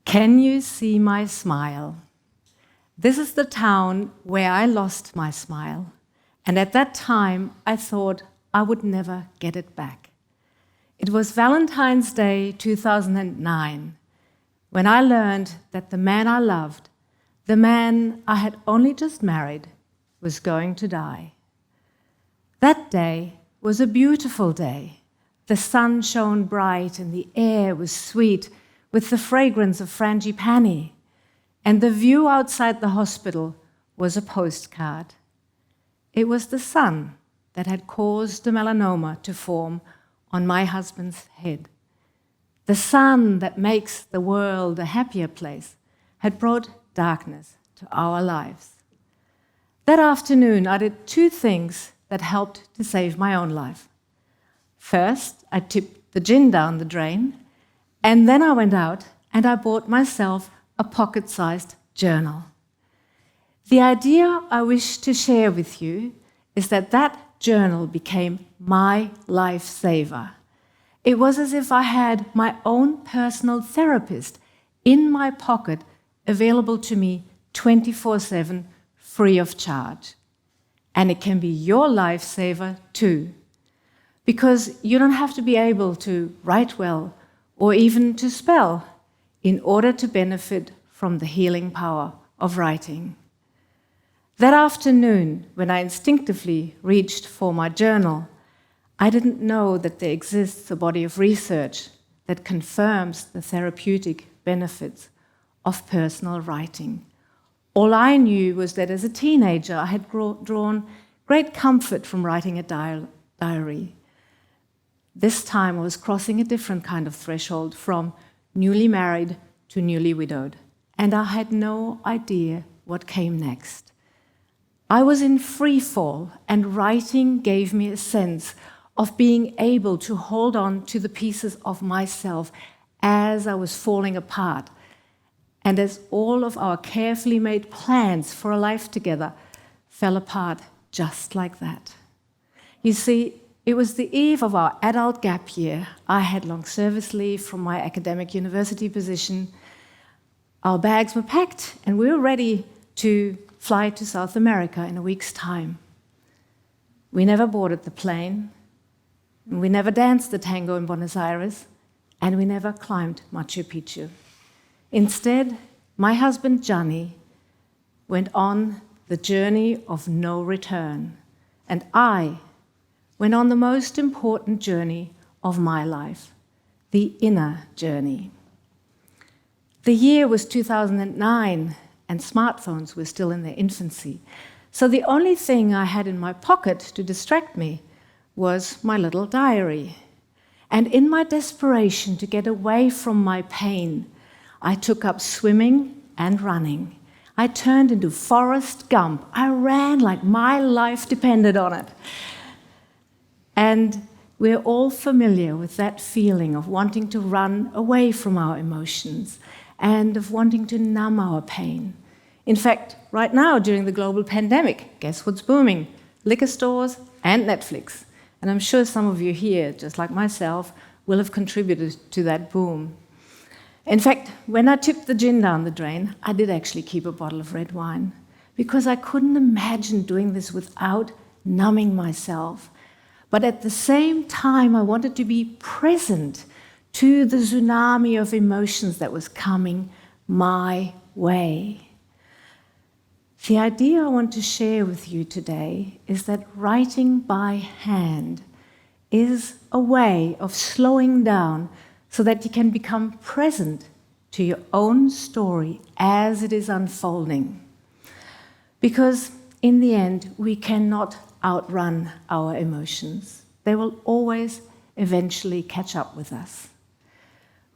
Can you see my smile? This is the town where I lost my smile, and at that time I thought I would never get it back. It was Valentine's Day 2009 when I learned that the man I loved, the man I had only just married, was going to die. That day was a beautiful day. The sun shone bright and the air was sweet with the fragrance of frangipani, and the view outside the hospital was a postcard. It was the sun that had caused the melanoma to form on my husband's head. The sun that makes the world a happier place had brought darkness to our lives. That afternoon, I did two things that helped to save my own life. First, I tipped the gin down the drain, and then I went out and I bought myself a pocket-sized journal. The idea I wish to share with you is that that journal became my lifesaver. It was as if I had my own personal therapist in my pocket, available to me 24/7, free of charge. And it can be your lifesaver too, because you don't have to be able to write well or even to spell in order to benefit from the healing power of writing. That afternoon, when I instinctively reached for my journal, I didn't know that there exists a body of research that confirms the therapeutic benefits of personal writing. All I knew was that as a teenager, I had drawn great comfort from writing a diary. This time I was crossing a different kind of threshold, from newly married to newly widowed, and I had no idea what came next. I was in free fall, and writing gave me a sense of being able to hold on to the pieces of myself as I was falling apart, and as all of our carefully made plans for a life together fell apart just like that. You see, it was the eve of our adult gap year. I had long service leave from my academic university position. Our bags were packed, and we were ready to fly to South America in a week's time. We never boarded the plane, and we never danced the tango in Buenos Aires, and we never climbed Machu Picchu. Instead, my husband Gianni went on the journey of no return, and I went on the most important journey of my life, the inner journey. The year was 2009, and smartphones were still in their infancy, so the only thing I had in my pocket to distract me was my little diary. And in my desperation to get away from my pain, I took up swimming and running. I turned into Forrest Gump. I ran like my life depended on it. And we're all familiar with that feeling of wanting to run away from our emotions and of wanting to numb our pain. In fact, right now, during the global pandemic, guess what's booming? Liquor stores and Netflix. And I'm sure some of you here, just like myself, will have contributed to that boom. In fact, when I tipped the gin down the drain, I did actually keep a bottle of red wine, because I couldn't imagine doing this without numbing myself. But at the same time, I wanted to be present to the tsunami of emotions that was coming my way. The idea I want to share with you today is that writing by hand is a way of slowing down so that you can become present to your own story as it is unfolding. Because in the end, we cannot outrun our emotions. They will always eventually catch up with us.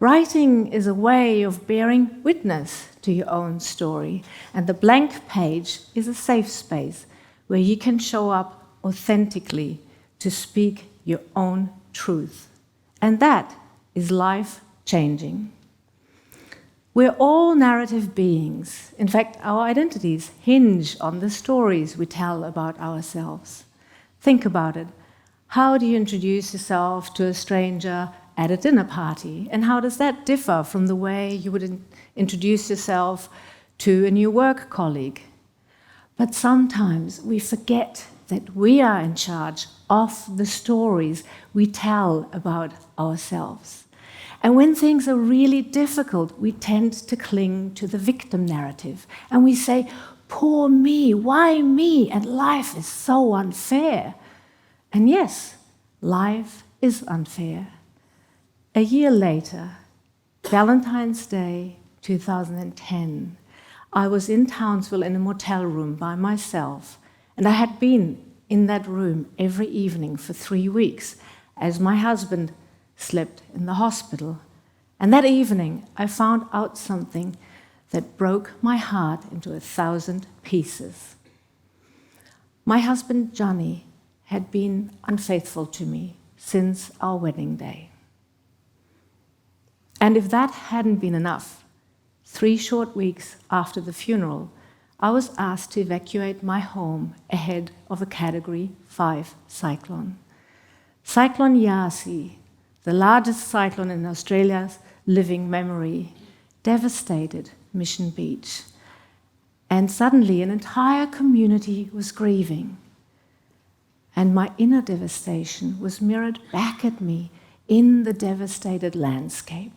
Writing is a way of bearing witness to your own story, and the blank page is a safe space where you can show up authentically to speak your own truth. And that is life-changing. We're all narrative beings. In fact, our identities hinge on the stories we tell about ourselves. Think about it. How do you introduce yourself to a stranger at a dinner party. And how does that differ from the way you would introduce yourself to a new work colleague? But sometimes we forget that we are in charge of the stories we tell about ourselves. And when things are really difficult, we tend to cling to the victim narrative. And we say, poor me, why me? And life is so unfair. And yes, life is unfair. A year later, Valentine's Day 2010, I was in Townsville in a motel room by myself, and I had been in that room every evening for 3 weeks as my husband slept in the hospital. And that evening, I found out something that broke my heart into 1,000 pieces. My husband, Johnny, had been unfaithful to me since our wedding day. And if that hadn't been enough, 3 short weeks after the funeral, I was asked to evacuate my home ahead of a Category 5 cyclone. Cyclone Yasi, the largest cyclone in Australia's living memory, devastated Mission Beach. And suddenly an entire community was grieving. And my inner devastation was mirrored back at me in the devastated landscape.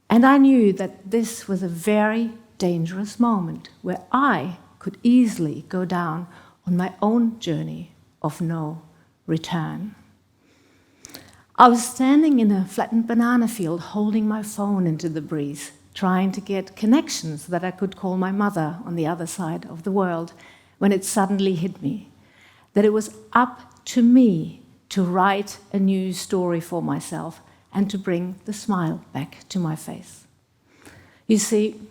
And I knew that this was a very dangerous moment where I could easily go down on my own journey of no return. I was standing in a flattened banana field holding my phone into the breeze, trying to get connections so that I could call my mother on the other side of the world, when it suddenly hit me that it was up to me to write a new story for myself and to bring the smile back to my face. You see,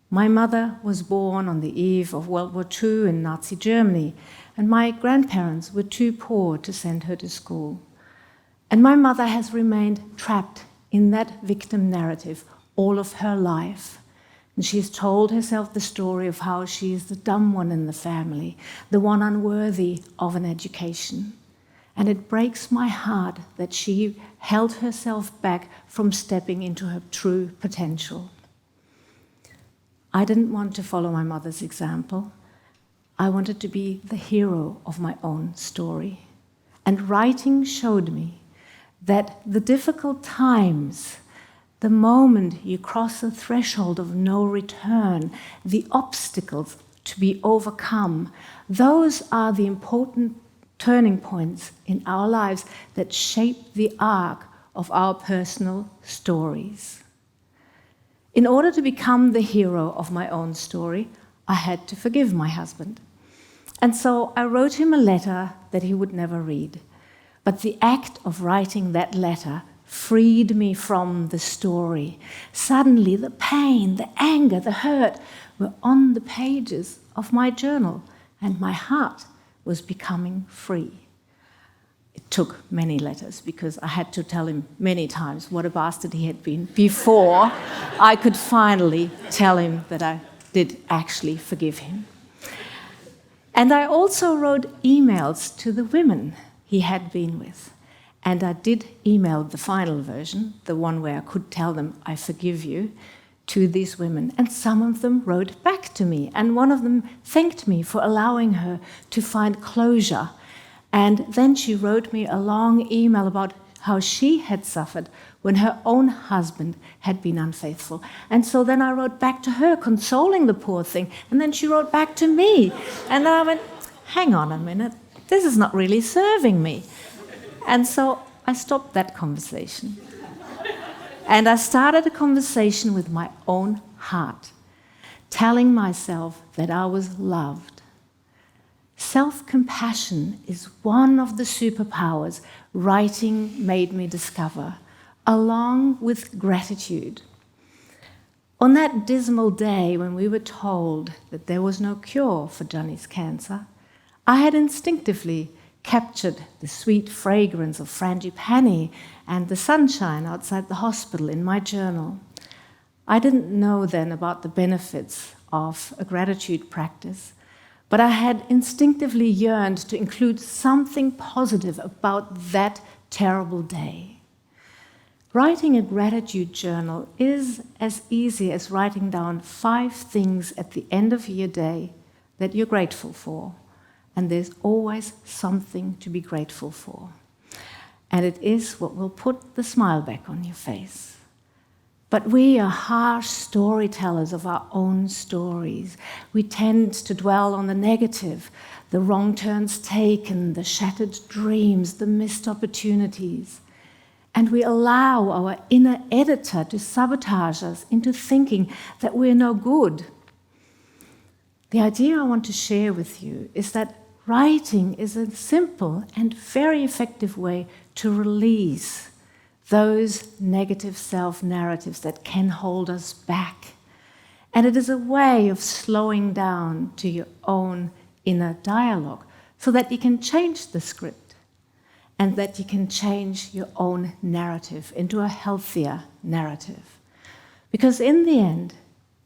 my mother was born on the eve of World War II in Nazi Germany, and my grandparents were too poor to send her to school. And my mother has remained trapped in that victim narrative all of her life. And she's told herself the story of how she is the dumb one in the family, the one unworthy of an education. And it breaks my heart that she held herself back from stepping into her true potential. I didn't want to follow my mother's example. I wanted to be the hero of my own story. And writing showed me that the difficult times, the moment you cross the threshold of no return, the obstacles to be overcome, those are the important turning points in our lives that shape the arc of our personal stories. In order to become the hero of my own story, I had to forgive my husband. And so I wrote him a letter that he would never read. But the act of writing that letter freed me from the story. Suddenly, the pain, the anger, the hurt were on the pages of my journal, and my heart was becoming free. It took many letters because I had to tell him many times what a bastard he had been before I could finally tell him that I did actually forgive him. And I also wrote emails to the women he had been with. And I did email the final version, the one where I could tell them, I forgive you, to these women. And some of them wrote back to me. And one of them thanked me for allowing her to find closure. And then she wrote me a long email about how she had suffered when her own husband had been unfaithful. And so then I wrote back to her, consoling the poor thing. And then she wrote back to me. And then I went, hang on a minute, this is not really serving me. And so I stopped that conversation. And I started a conversation with my own heart, telling myself that I was loved. Self-compassion is one of the superpowers writing made me discover, along with gratitude. On that dismal day when we were told that there was no cure for Johnny's cancer, I had instinctively captured the sweet fragrance of frangipani and the sunshine outside the hospital in my journal. I didn't know then about the benefits of a gratitude practice, but I had instinctively yearned to include something positive about that terrible day. Writing a gratitude journal is as easy as writing down 5 things at the end of your day that you're grateful for. And there's always something to be grateful for. And it is what will put the smile back on your face. But we are harsh storytellers of our own stories. We tend to dwell on the negative, the wrong turns taken, the shattered dreams, the missed opportunities. And we allow our inner editor to sabotage us into thinking that we're no good. The idea I want to share with you is that writing is a simple and very effective way to release those negative self-narratives that can hold us back. And it is a way of slowing down to your own inner dialogue so that you can change the script and that you can change your own narrative into a healthier narrative. Because in the end,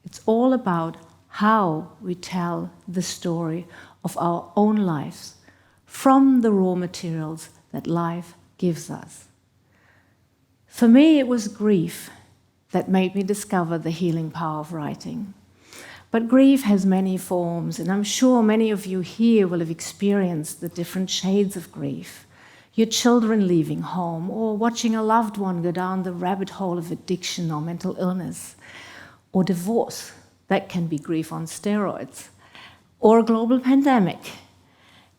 it's all about how we tell the story of our own lives from the raw materials that life gives us. For me, it was grief that made me discover the healing power of writing. But grief has many forms, and I'm sure many of you here will have experienced the different shades of grief. Your children leaving home, or watching a loved one go down the rabbit hole of addiction or mental illness, or divorce. That can be grief on steroids, or a global pandemic.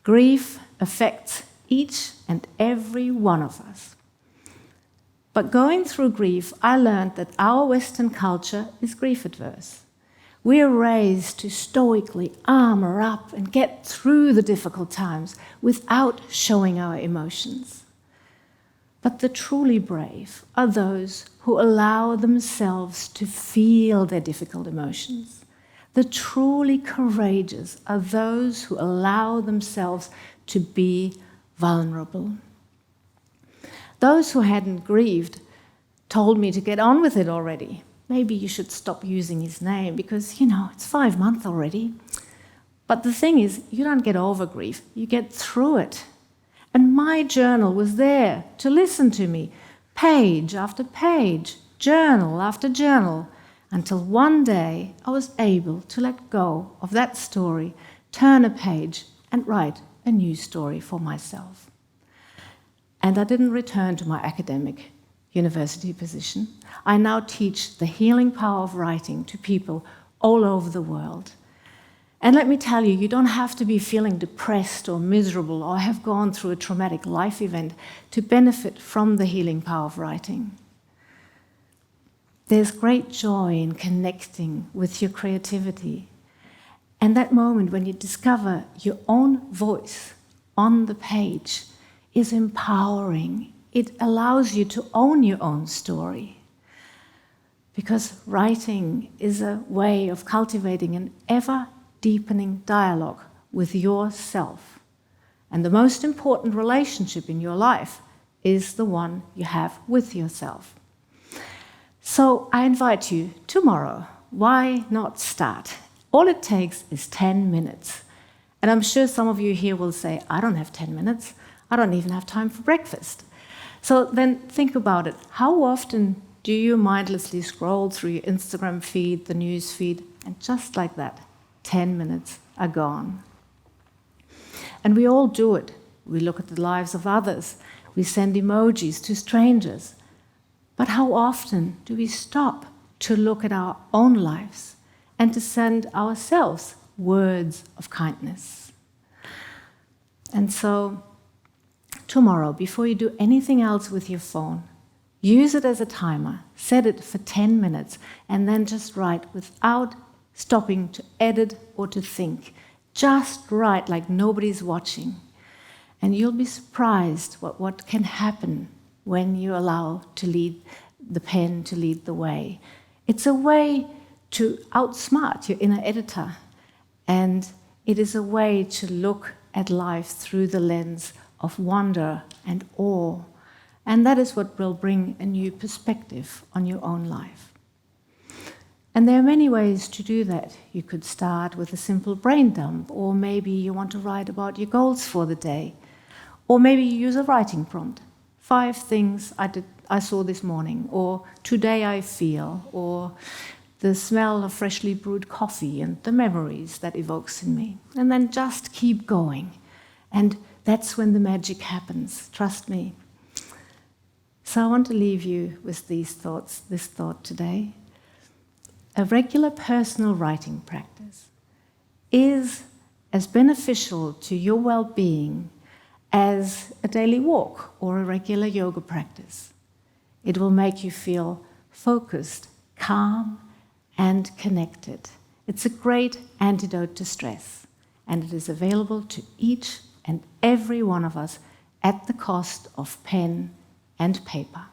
Grief affects each and every one of us. But going through grief, I learned that our Western culture is grief adverse. We are raised to stoically armor up and get through the difficult times without showing our emotions. But the truly brave are those who allow themselves to feel their difficult emotions. The truly courageous are those who allow themselves to be vulnerable. Those who hadn't grieved told me to get on with it already. Maybe you should stop using his name because, it's 5 months already. But the thing is, you don't get over grief, you get through it. And my journal was there to listen to me, page after page, journal after journal, until one day I was able to let go of that story, turn a page, and write a new story for myself. And I didn't return to my academic university position. I now teach the healing power of writing to people all over the world. And let me tell you, you don't have to be feeling depressed or miserable or have gone through a traumatic life event to benefit from the healing power of writing. There's great joy in connecting with your creativity. And that moment when you discover your own voice on the page is empowering. It allows you to own your own story. Because writing is a way of cultivating an ever-deepening dialogue with yourself. And the most important relationship in your life is the one you have with yourself. So I invite you tomorrow. Why not start? All it takes is 10 minutes. And I'm sure some of you here will say, I don't have 10 minutes. I don't even have time for breakfast. So then think about it. How often do you mindlessly scroll through your Instagram feed, the news feed, and just like that, 10 minutes are gone? And we all do it. We look at the lives of others. We send emojis to strangers. But how often do we stop to look at our own lives and to send ourselves words of kindness? And so, tomorrow, before you do anything else with your phone, use it as a timer, set it for 10 minutes, and then just write without stopping to edit or to think. Just write like nobody's watching. And you'll be surprised what can happen when you allow the pen to lead the way. It's a way to outsmart your inner editor. And it is a way to look at life through the lens of wonder and awe. And that is what will bring a new perspective on your own life. And there are many ways to do that. You could start with a simple brain dump, or maybe you want to write about your goals for the day, or maybe you use a writing prompt. 5 things I saw this morning, or today I feel, or the smell of freshly brewed coffee and the memories that evokes in me. And then just keep going. And that's when the magic happens, trust me. So I want to leave you with this thought today. A regular personal writing practice is as beneficial to your well-being as a daily walk or a regular yoga practice. It will make you feel focused, calm, and connected. It's a great antidote to stress, and it is available to each and every one of us at the cost of pen and paper.